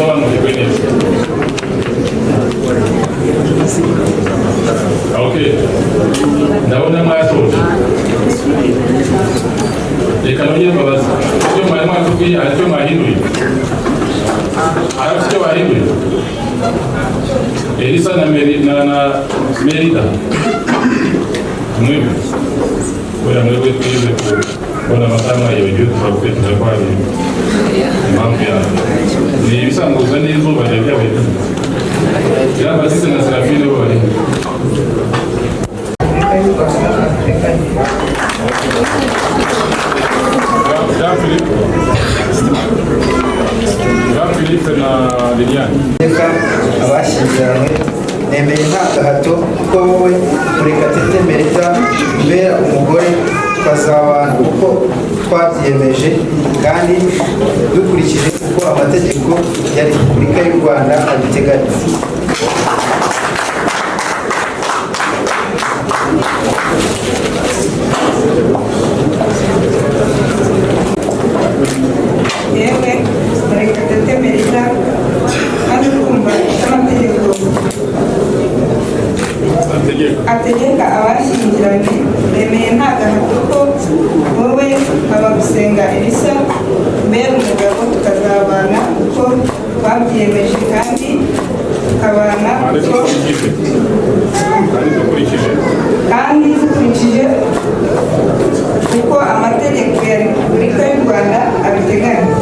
bisobanukirwe neza. Okay, ndabona mwashoje. Reka nongere mbabaze, icyo mwari mwatubwiye hari icyo mwahinduye? Hari icyo bahinduye? Elisa na Merida mwebwe kubera mwebwe twize kubona amafaranga y'ibyo turagutekereza ko hari impamvu yawe. Ni ibisanzwe n'izuba ryabaye. Batiste na Serafine bo bari Jean Philippe na Liliane. Reka abashyingiranywe nemeye nta gahato ko wowe Murekatete Merita mbera umugore tukazabana uko twabyiyemeje kandi dukurikije uko amategeko ya Repubulika y'u Rwanda abiteganya. Yewe Murekatete Merita kandi kumva amategeko ategeka abashyingiranywe remeye nta gahato ko wowe abagusenga Elisa mbere umugabo tukazabana uko twabyiyemeje kandi tukabana kandi dukurikije uko amategeko ya Repubulika y'u Rwanda abiteganya.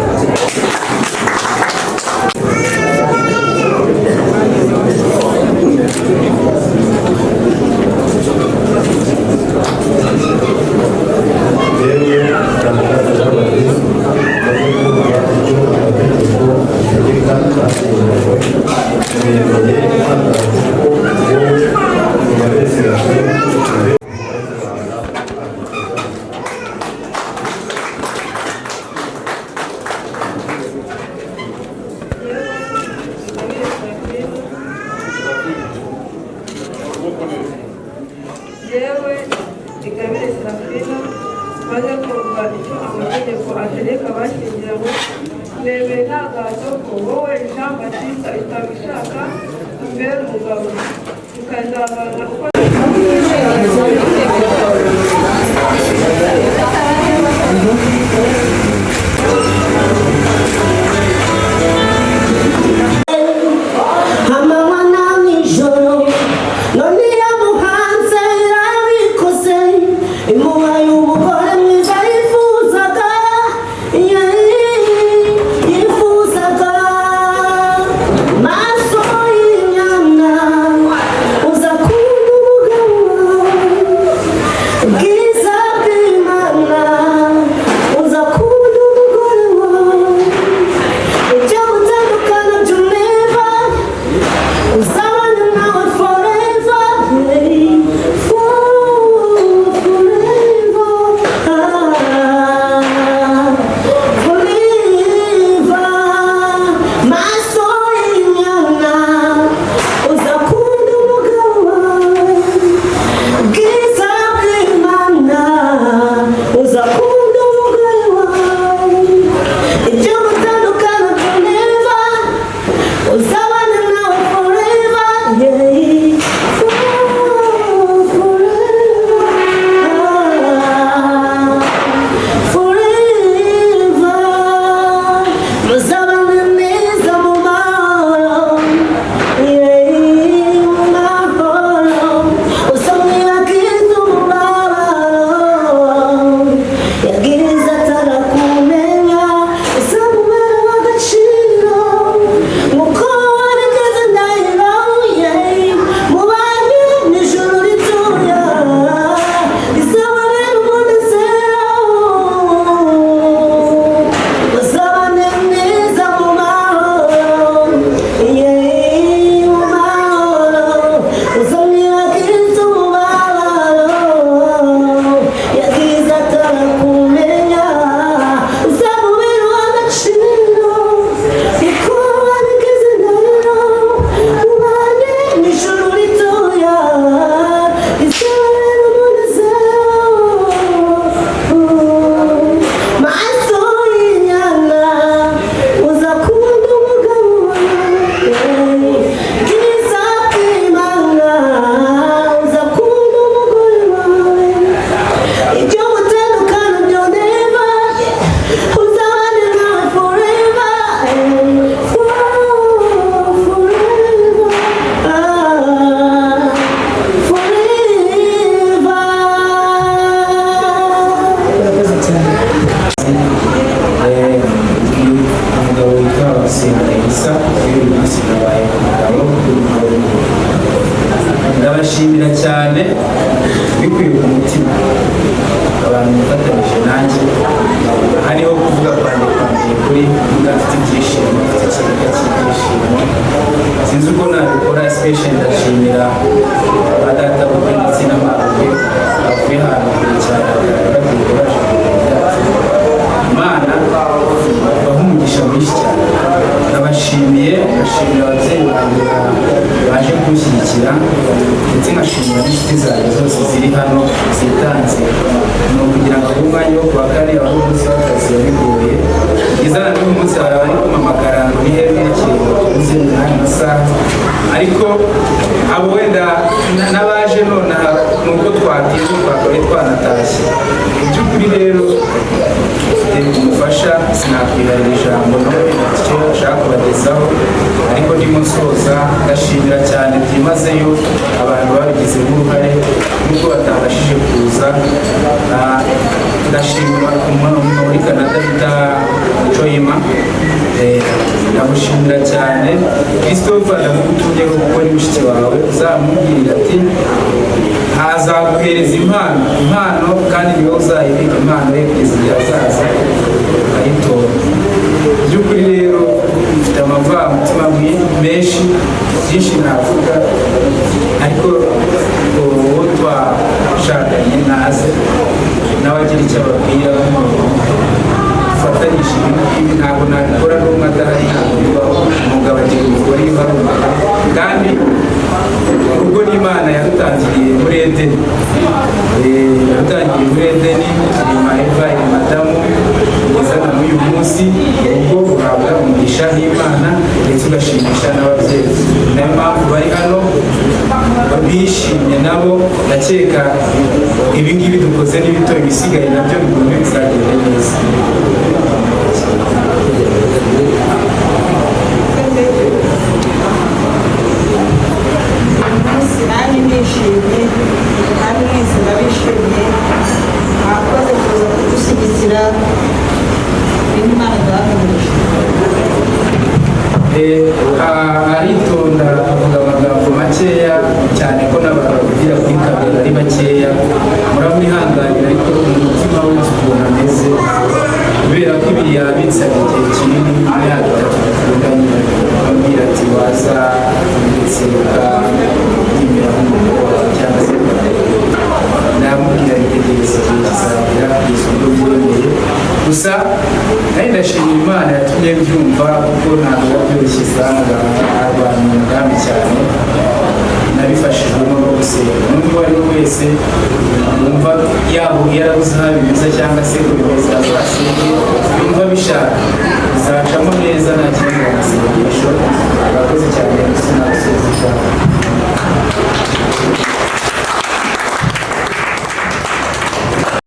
Yewe Ingabire Serafina maze kumva icyo amategeko ategeka abashyingiranywe nemeye nta gahato ko wowe Jean Baptiste itabishaka mbere umugabo tukazabana uko Maso y'inyana uza kunywa gusenga Elisa uyu munsi nabaye umugabo ndabashimira cyane bikuye ku mutima abantu mufatanyije nanjye hariho kuvuga kwandika kuri mugafite ibyishimo mufite ikibuga cy'ibyishimo sinzi uko nabikora especially ndashimira abadata bukwe ndetse n'amabuye bavuye ahantu kure cyane bakagura Imana baha umugisha mwinshi cyane ndabashimiye ndashimira ababyeyi banjye baje kunshyigikira ndetse nkashimira n'inshuti zanjye zose ziri hano zitanze ni ukugira ngo abe umwanya wo kuwa kane aho umunsi w'akazi wabigoye kugeza na n'uyu munsi hari abari kumamagara ngo ni hehe n'ikintu tuzi mu mwanya masaha ariko abo wenda n'abaje nonaha ni uko twatinze twakoye twanatashye mu by'ukuri rero umufasha sinakwiharira ijambo nawe icyo ashaka kubagezaho ariko ndimo nsoza ndashimira cyane byimazeyo abantu babigizemo uruhare nubwo batabashije kuza ndashimira umuntu muri Canada bita Joyima ndamushimira cyane Christophe ndamugutumyeho kuko ni mushiki wawe uzamubwirira ati azaguhereza impano kandi niwe uzayibika impano ye kugeza igihe azaza ayitora by'ukuri rero mfite amavangamutima menshi byinshi navuga ariko uwo twashakanye naze nawe agira icyo ababwira ufatanyije ibi ntabwo nabikora n'umwe adahari umugabo agira umugore ibarumaka kandi ubwo n'Imana yarutangiriye muri Edeni nyuma Eva madamu kugeza na n'uyu munsi ubwo uhabwa umugisha n'Imana ndetse ugashimisha n'ababyeyi niyo mpamvu bari hano bishimye nabo ndakeka ibi ngibi dukoze n'ibito ibisigaye nabyo bigomba bizagenda neza nanjye nishimye kandi mwese ndabishimye mwakoze kuza kudushyigikira Imana iduhaganisha aritonda avuga amagambo makeya cyane ko n'abantu bavugira kuri kamera ari bakeya muramwihanganira ariko umutima we ukuntu ameze kubera ko ibi yabitsanye igihe kinini imyaka 3 dukundanye ambwira ati waza gutsinda nyimira nk'umugore cyangwa se namubwira itegereza igihe kizagera ku isoko ryiyongeye gusa kandi ndashimira Imana yatumye byumva kuko ntabwo byoroshye usanga abantu umugambi cyane nabifashijwemo no gusenga n'undi uwo ari we wese wumva yaba yarabuze aho bimeze cyangwa se kubimeza azasenge yumva bishaka bizacamo neza nta